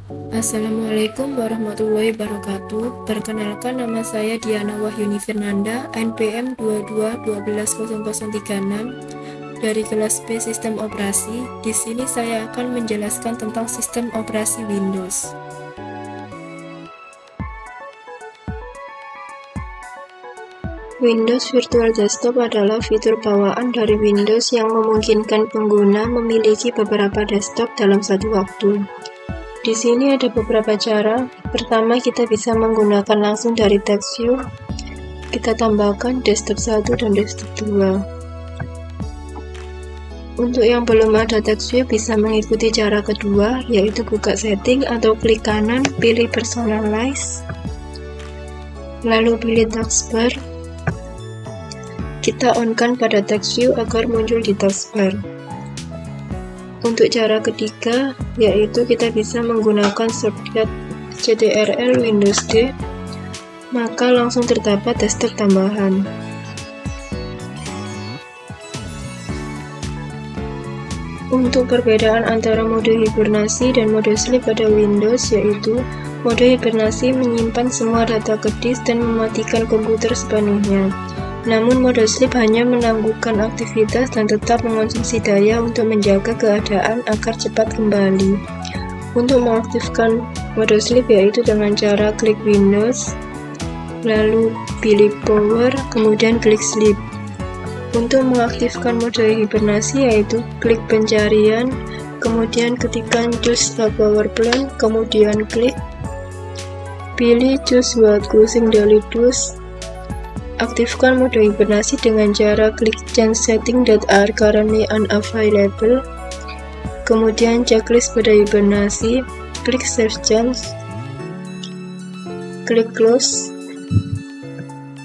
Assalamualaikum warahmatullahi wabarakatuh. Perkenalkan, nama saya Diana Wahyuni Fernanda, NPM 22120036 dari kelas B Sistem Operasi. Di sini saya akan menjelaskan tentang sistem operasi Windows. Windows Virtual Desktop adalah fitur bawaan dari Windows yang memungkinkan pengguna memiliki beberapa desktop dalam satu waktu. Di sini ada beberapa cara. Pertama, kita bisa menggunakan langsung dari text view. Kita tambahkan desktop 1 dan desktop 2. Untuk yang belum ada text view bisa mengikuti cara kedua, yaitu buka setting atau klik kanan, pilih personalize, lalu pilih taskbar. Kita on-kan pada text view agar muncul di taskbar. Untuk cara ketiga, yaitu kita bisa menggunakan shortcut Ctrl Windows D, maka langsung terdapat desktop tambahan. Untuk perbedaan antara mode hibernasi dan mode sleep pada Windows, yaitu mode hibernasi menyimpan semua data ke disk dan mematikan komputer sepenuhnya. Namun mode sleep hanya menangguhkan aktivitas dan tetap mengonsumsi daya untuk menjaga keadaan agar cepat kembali. Untuk mengaktifkan mode sleep yaitu dengan cara klik Windows, lalu pilih Power, kemudian klik Sleep. Untuk mengaktifkan mode hibernasi yaitu klik pencarian, kemudian ketikkan Choose a Power Plan, kemudian klik, pilih Choose what closing delete does. Aktifkan mode hibernasi dengan cara klik Change Setting that are currently unavailable, kemudian checklist pada hibernasi, klik Save Change, klik Close,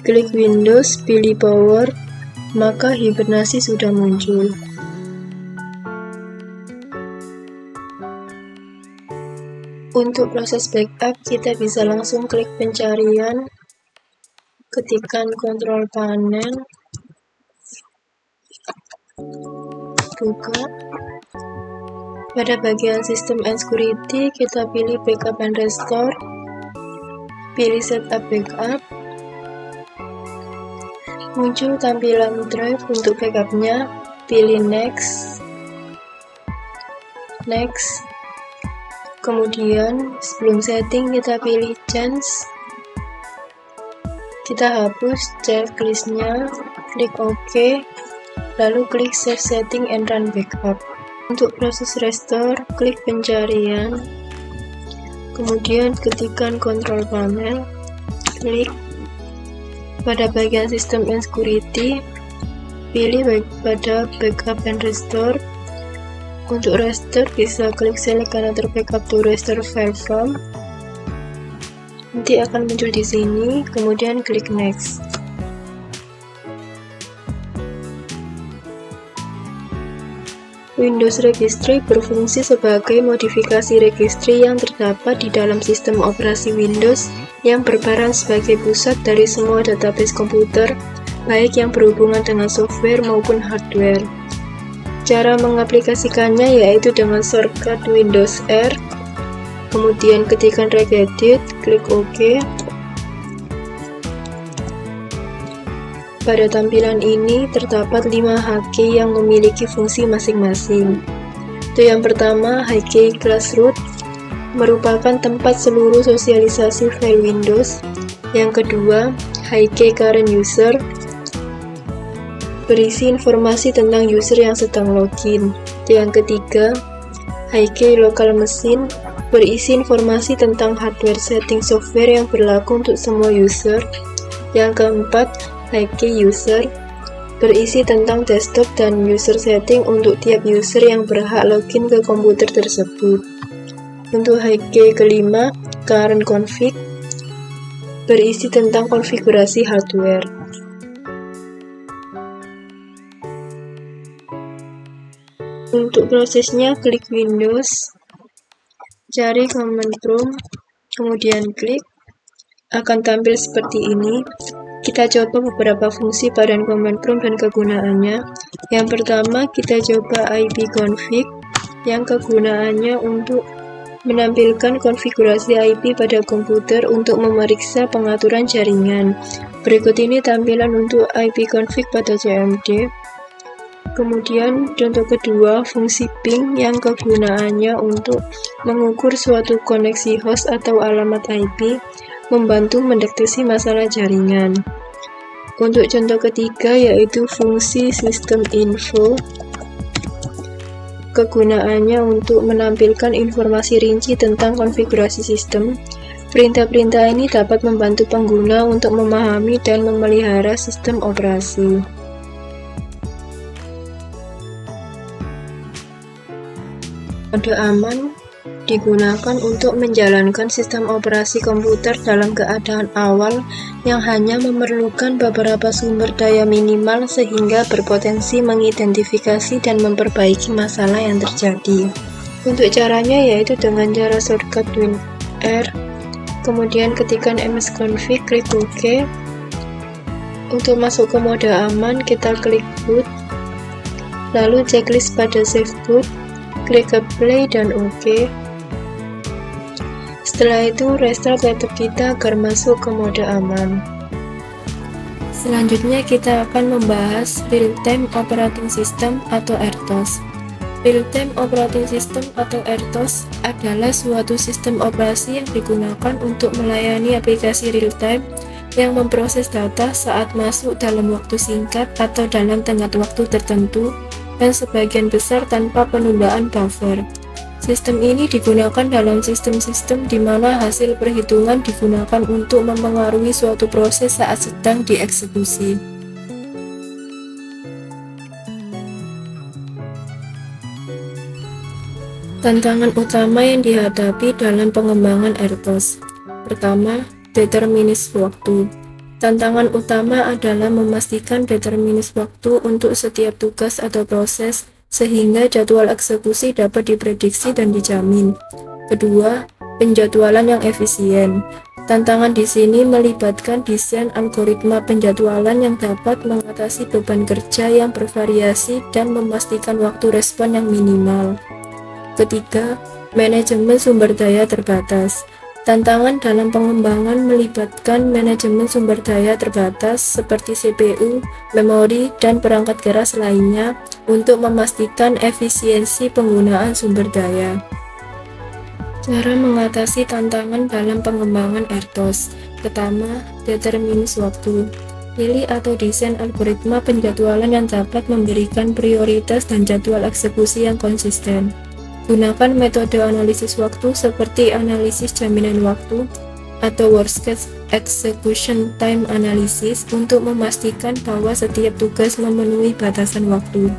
klik Windows, pilih Power, maka hibernasi sudah muncul. Untuk proses backup, kita bisa langsung klik pencarian, ketikkan kontrol panel, buka. Pada bagian System and Security, kita pilih Backup and Restore, pilih Setup Backup. Muncul tampilan drive untuk backupnya, pilih Next, Next. Kemudian sebelum setting kita pilih Change. Kita hapus checklistnya, klik OK, lalu klik Save Setting and Run Backup. Untuk proses restore, klik pencarian, kemudian ketikkan kontrol panel, klik. Pada bagian System and Security, pilih pada Backup and Restore. Untuk restore bisa klik Select Another Backup to Restore File From. Nanti akan muncul di sini, kemudian klik Next. Windows Registry berfungsi sebagai modifikasi registry yang terdapat di dalam sistem operasi Windows yang berperan sebagai pusat dari semua database komputer, baik yang berhubungan dengan software maupun hardware. Cara mengaplikasikannya yaitu dengan shortcut Windows R, kemudian ketikkan regedit, klik OK. Pada tampilan ini terdapat 5 HK yang memiliki fungsi masing-masing. Itu yang pertama, HK Class Root, merupakan tempat seluruh sosialisasi file Windows. Yang kedua, HK Current User, berisi informasi tentang user yang sedang login. Yang ketiga, HK Local Machine, berisi informasi tentang hardware setting software yang berlaku untuk semua user. Yang keempat, HK User, berisi tentang desktop dan user setting untuk tiap user yang berhak login ke komputer tersebut. Untuk HK kelima, Current Config, berisi tentang konfigurasi hardware. Untuk prosesnya, klik Windows, cari Command Prompt, kemudian klik, akan tampil seperti ini. Kita coba beberapa fungsi pada Command Prompt dan kegunaannya. Yang pertama, kita coba ipconfig, yang kegunaannya untuk Menampilkan konfigurasi IP pada komputer untuk memeriksa pengaturan jaringan. Berikut ini tampilan untuk IP config pada CMD. Kemudian contoh kedua, fungsi ping yang kegunaannya untuk mengukur suatu koneksi host atau alamat IP, membantu mendeteksi masalah jaringan. Untuk contoh ketiga yaitu fungsi sistem info, kegunaannya untuk menampilkan informasi rinci tentang konfigurasi sistem. Perintah-perintah ini dapat membantu pengguna untuk memahami dan memelihara sistem operasi. Mode aman digunakan untuk menjalankan sistem operasi komputer dalam keadaan awal yang hanya memerlukan beberapa sumber daya minimal sehingga berpotensi mengidentifikasi dan memperbaiki masalah yang terjadi. Untuk caranya yaitu dengan cara shortcut WinR, kemudian ketikkan msconfig, klik OK. Untuk masuk ke mode aman, kita klik boot, lalu checklist pada save boot, klik ke play dan OK. Setelah itu, restart laptop kita agar masuk ke mode aman. Selanjutnya kita akan membahas Real-Time Operating System atau RTOS. Real-Time Operating System atau RTOS adalah suatu sistem operasi yang digunakan untuk melayani aplikasi real-time yang memproses data saat masuk dalam waktu singkat atau dalam tenggat waktu tertentu dan sebagian besar tanpa penundaan buffer. Sistem ini digunakan dalam sistem-sistem di mana hasil perhitungan digunakan untuk mempengaruhi suatu proses saat sedang dieksekusi. Tantangan utama yang dihadapi dalam pengembangan RTOS. Pertama, determinis waktu. Tantangan utama adalah memastikan determinis waktu untuk setiap tugas atau proses sehingga jadwal eksekusi dapat diprediksi dan dijamin. Kedua, penjadwalan yang efisien. Tantangan di sini melibatkan desain algoritma penjadwalan yang dapat mengatasi beban kerja yang bervariasi dan memastikan waktu respon yang minimal. Ketiga, manajemen sumber daya terbatas. Tantangan dalam pengembangan melibatkan manajemen sumber daya terbatas seperti CPU, memori, dan perangkat keras lainnya untuk memastikan efisiensi penggunaan sumber daya. Cara mengatasi tantangan dalam pengembangan RTOS. Pertama, determinis waktu. Pilih atau desain algoritma penjadwalan yang dapat memberikan prioritas dan jadwal eksekusi yang konsisten. Gunakan metode analisis waktu seperti analisis jaminan waktu atau worst case execution time analysis untuk memastikan bahwa setiap tugas memenuhi batasan waktu.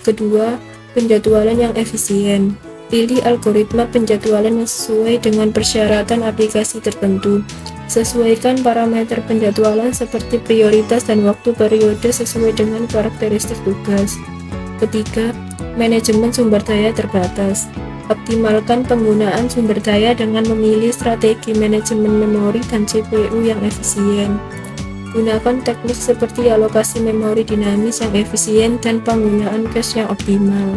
Kedua, penjadwalan yang efisien. Pilih algoritma penjadwalan yang sesuai dengan persyaratan aplikasi tertentu. Sesuaikan parameter penjadwalan seperti prioritas dan waktu periode sesuai dengan karakteristik tugas. Ketiga, manajemen sumber daya terbatas. Optimalkan penggunaan sumber daya dengan memilih strategi manajemen memori dan CPU yang efisien. Gunakan teknik seperti alokasi memori dinamis yang efisien dan penggunaan cache yang optimal.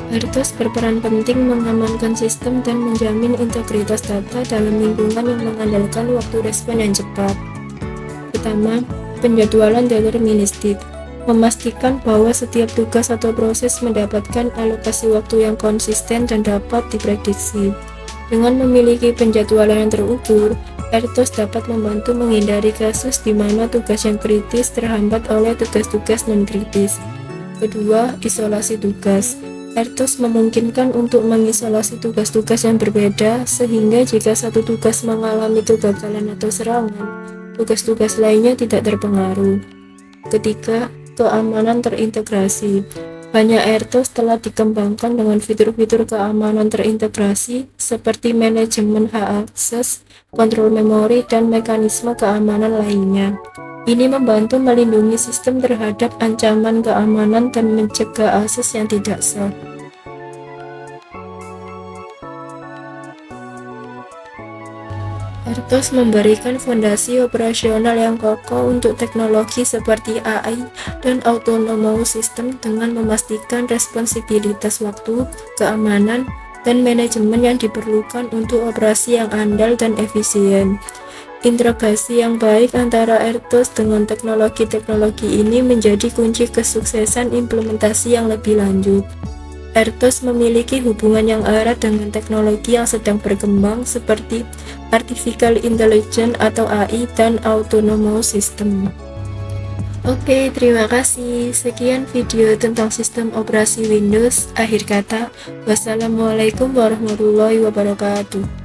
RTOS berperan penting mengamankan sistem dan menjamin integritas data dalam lingkungan yang mengandalkan waktu respon yang cepat. Pertama, penjadwalan deterministik. Memastikan bahwa setiap tugas atau proses mendapatkan alokasi waktu yang konsisten dan dapat diprediksi. Dengan memiliki penjadwalan yang terukur, RTOS dapat membantu menghindari kasus di mana tugas yang kritis terhambat oleh tugas-tugas non-kritis. Kedua, isolasi tugas. RTOS memungkinkan untuk mengisolasi tugas-tugas yang berbeda sehingga jika satu tugas mengalami kegagalan atau serangan, tugas-tugas lainnya tidak terpengaruh. Ketiga, keamanan terintegrasi. Banyak RTOS telah dikembangkan dengan fitur-fitur keamanan terintegrasi seperti manajemen hak akses, kontrol memori, dan mekanisme keamanan lainnya. Ini membantu melindungi sistem terhadap ancaman keamanan dan mencegah akses yang tidak sah. RTOS memberikan fondasi operasional yang kokoh untuk teknologi seperti AI dan autonomous system dengan memastikan responsibilitas waktu, keamanan, dan manajemen yang diperlukan untuk operasi yang andal dan efisien. Integrasi yang baik antara RTOS dengan teknologi-teknologi ini menjadi kunci kesuksesan implementasi yang lebih lanjut. RTOS memiliki hubungan yang erat dengan teknologi yang sedang berkembang seperti Artificial Intelligence atau AI dan Autonomous System. Oke, terima kasih. Sekian video tentang sistem operasi Windows. Akhir kata, wassalamualaikum warahmatullahi wabarakatuh.